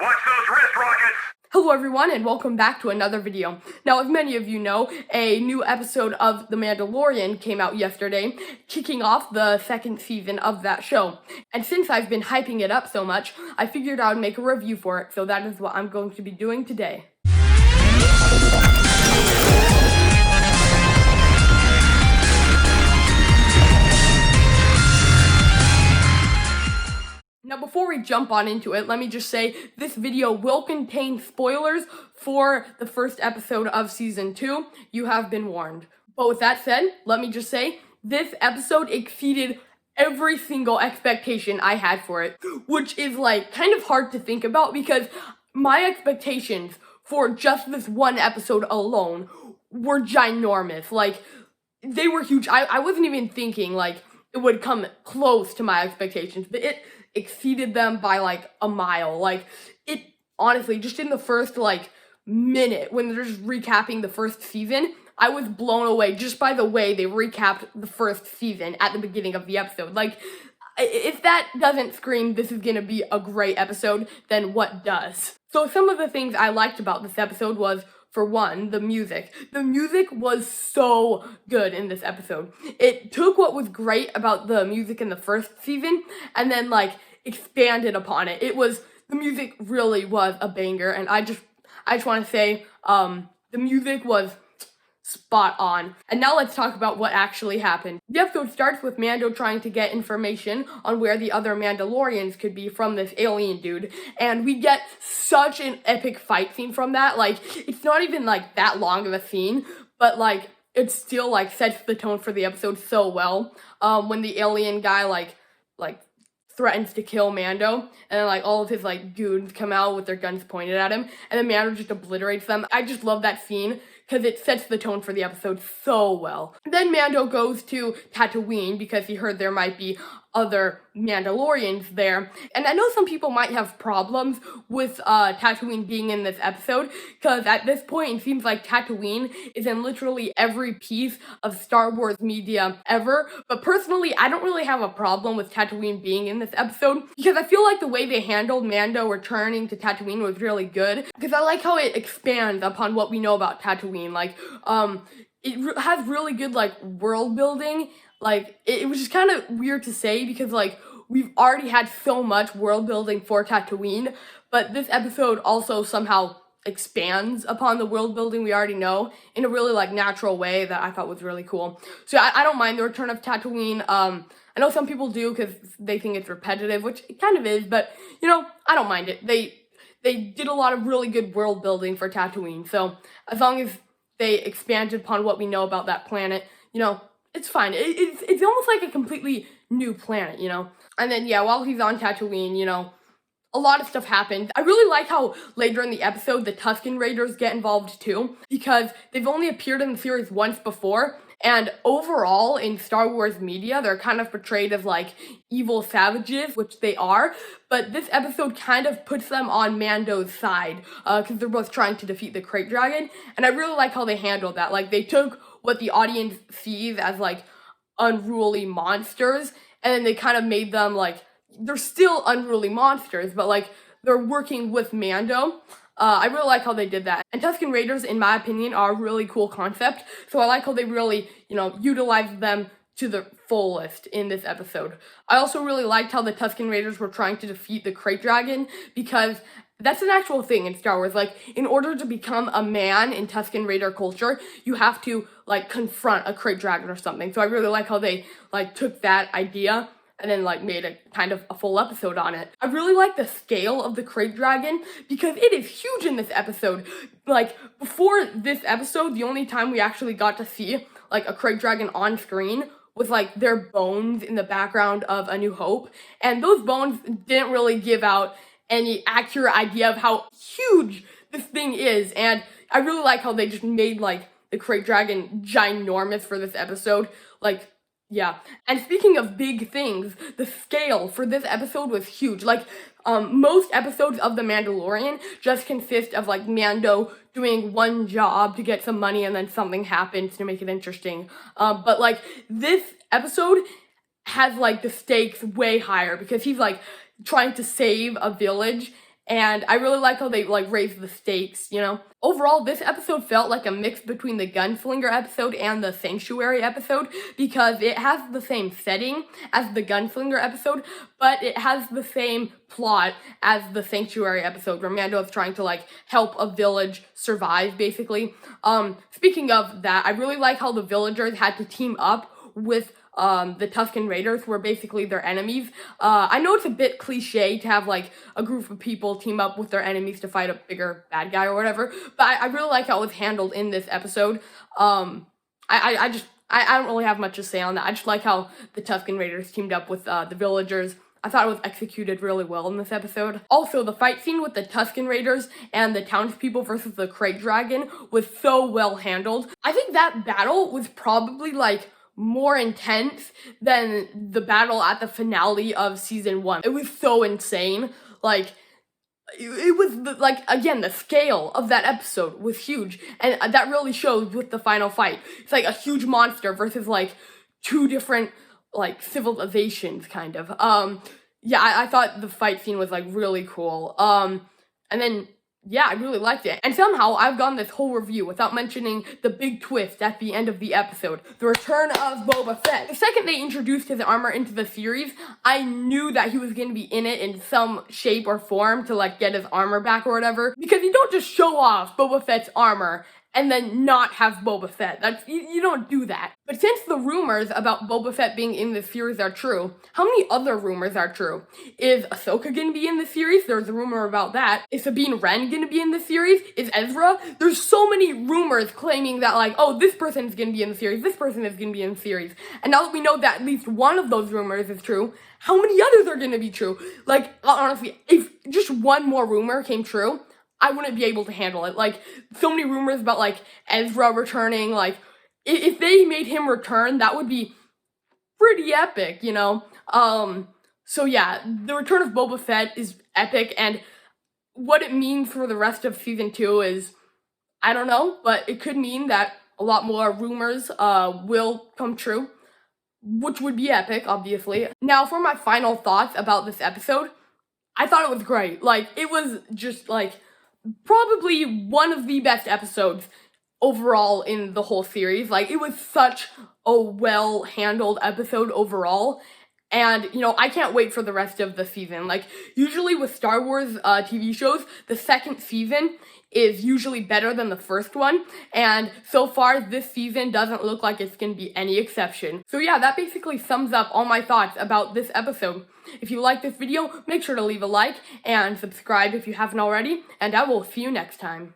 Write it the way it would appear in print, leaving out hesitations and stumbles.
Watch those wrist rockets! Hello everyone and welcome back to another video. Now, as many of you know, a new episode of The Mandalorian came out yesterday, kicking off the second season of that show. And since I've been hyping it up so much, I figured I would make a review for it, so that is what I'm going to be doing today. Now, before we jump on into it, let me just say this video will contain spoilers for the first episode of Season 2. You have been warned. But with that said, let me just say, this episode exceeded every single expectation I had for it, which is like kind of hard to think about because my expectations for just this one episode alone were ginormous. Like, they were huge. I wasn't even thinking like it would come close to my expectations, but it exceeded them by like a mile. Like, it honestly, just in the first like minute when they're just recapping the first season, I was blown away just by the way they recapped the first season at the beginning of the episode. Like, if that doesn't scream this is gonna be a great episode, then what does? So some of the things I liked about this episode was, for one, the music. The music was so good in this episode. It took what was great about the music in the first season and then like expanded upon it. The music really was a banger, and I just want to say the music was spot on. And now let's talk about what actually happened. The episode starts with Mando trying to get information on where the other Mandalorians could be from this alien dude, and we get such an epic fight scene from that. Like, it's not even like that long of a scene, but like it still like sets the tone for the episode so well. When the alien guy like threatens to kill Mando, and then like all of his like goons come out with their guns pointed at him, and then Mando just obliterates them. I just love that scene because it sets the tone for the episode so well. Then Mando goes to Tatooine because he heard there might be other Mandalorians there. And I know some people might have problems with Tatooine being in this episode, because at this point it seems like Tatooine is in literally every piece of Star Wars media ever. But personally, I don't really have a problem with Tatooine being in this episode, because I feel like the way they handled Mando returning to Tatooine was really good, because I like how it expands upon what we know about Tatooine. Like, it has really good like world building. Like, it was just kind of weird to say because, like, we've already had so much world building for Tatooine, but this episode also somehow expands upon the world building we already know in a really, like, natural way that I thought was really cool. So I don't mind the return of Tatooine. I know some people do because they think it's repetitive, which it kind of is, but, you know, I don't mind it. They did a lot of really good world building for Tatooine, so as long as they expanded upon what we know about that planet, you know, it's fine. It's almost like a completely new planet, you know? And then, yeah, while he's on Tatooine, you know, a lot of stuff happened. I really like how later in the episode, the Tusken Raiders get involved too, because they've only appeared in the series once before, and overall, in Star Wars media, they're kind of portrayed as, like, evil savages, which they are, but this episode kind of puts them on Mando's side, because they're both trying to defeat the Krayt Dragon, and I really like how they handled that. Like, they took what the audience sees as, like, unruly monsters, and then they kind of made them, like, they're still unruly monsters, but, like, they're working with Mando. I really like how they did that. And Tusken Raiders, in my opinion, are a really cool concept, so I like how they really, you know, utilized them to the fullest in this episode. I also really liked how the Tusken Raiders were trying to defeat the Krayt Dragon, because that's an actual thing in Star Wars. Like, in order to become a man in Tusken Raider culture, you have to, like, confront a Krayt Dragon or something. So I really like how they, like, took that idea and then, like, made a kind of a full episode on it. I really like the scale of the Krayt Dragon because it is huge in this episode. Like, before this episode, the only time we actually got to see, like, a Krayt Dragon on screen was, like, their bones in the background of A New Hope. And those bones didn't really give out any accurate idea of how huge this thing is. And I really like how they just made, like, the Krayt Dragon ginormous for this episode. Like, yeah. And speaking of big things, the scale for this episode was huge. Like, most episodes of The Mandalorian just consist of, like, Mando doing one job to get some money and then something happens to make it interesting. But, like, this episode has, like, the stakes way higher because he's, like, trying to save a village and I really like how they like raised the stakes, you know? Overall, this episode felt like a mix between the Gunslinger episode and the Sanctuary episode because it has the same setting as the Gunslinger episode, but it has the same plot as the Sanctuary episode where Mando is trying to like help a village survive, basically. Speaking of that, I really like how the villagers had to team up with the Tusken Raiders, were basically their enemies. I know it's a bit cliche to have like a group of people team up with their enemies to fight a bigger bad guy or whatever, but I really like how it was handled in this episode. I don't really have much to say on that. I just like how the Tusken Raiders teamed up with the villagers. I thought it was executed really well in this episode. Also, the fight scene with the Tusken Raiders and the townspeople versus the Krayt Dragon was so well handled. I think that battle was probably like more intense than the battle at the finale of season 1. It was so insane. Like, it was, like, again, the scale of that episode was huge. And that really shows with the final fight. It's like a huge monster versus, like, 2 different, like, civilizations, kind of. Yeah, I thought the fight scene was, like, really cool. And then, yeah, I really liked it. And somehow I've gone this whole review without mentioning the big twist at the end of the episode. The return of Boba Fett. The second they introduced his armor into the series, I knew that he was going to be in it in some shape or form to like get his armor back or whatever. Because you don't just show off Boba Fett's armor and then not have Boba Fett. That's, you don't do that. But since the rumors about Boba Fett being in the series are true, how many other rumors are true? Is Ahsoka gonna be in the series? There's a rumor about that. Is Sabine Wren gonna be in the series? Is Ezra? There's so many rumors claiming that like, oh, this person is gonna be in the series, this person is gonna be in the series. And now that we know that at least one of those rumors is true, how many others are gonna be true? Like, honestly, if just one more rumor came true, I wouldn't be able to handle it. Like, so many rumors about, like, Ezra returning, like, if they made him return, that would be pretty epic, you know? So yeah, the return of Boba Fett is epic, and what it means for the rest of season 2 is, I don't know, but it could mean that a lot more rumors, will come true, which would be epic, obviously. Now, for my final thoughts about this episode, I thought it was great. Like, it was just, like, probably one of the best episodes overall in the whole series. Like, it was such a well-handled episode overall, and, you know, I can't wait for the rest of the season. Like, usually with Star Wars TV shows, the second season is usually better than the first one, and so far this season doesn't look like it's gonna be any exception. So yeah, that basically sums up all my thoughts about this episode. If you like this video, make sure to leave a like and subscribe if you haven't already, and I will see you next time.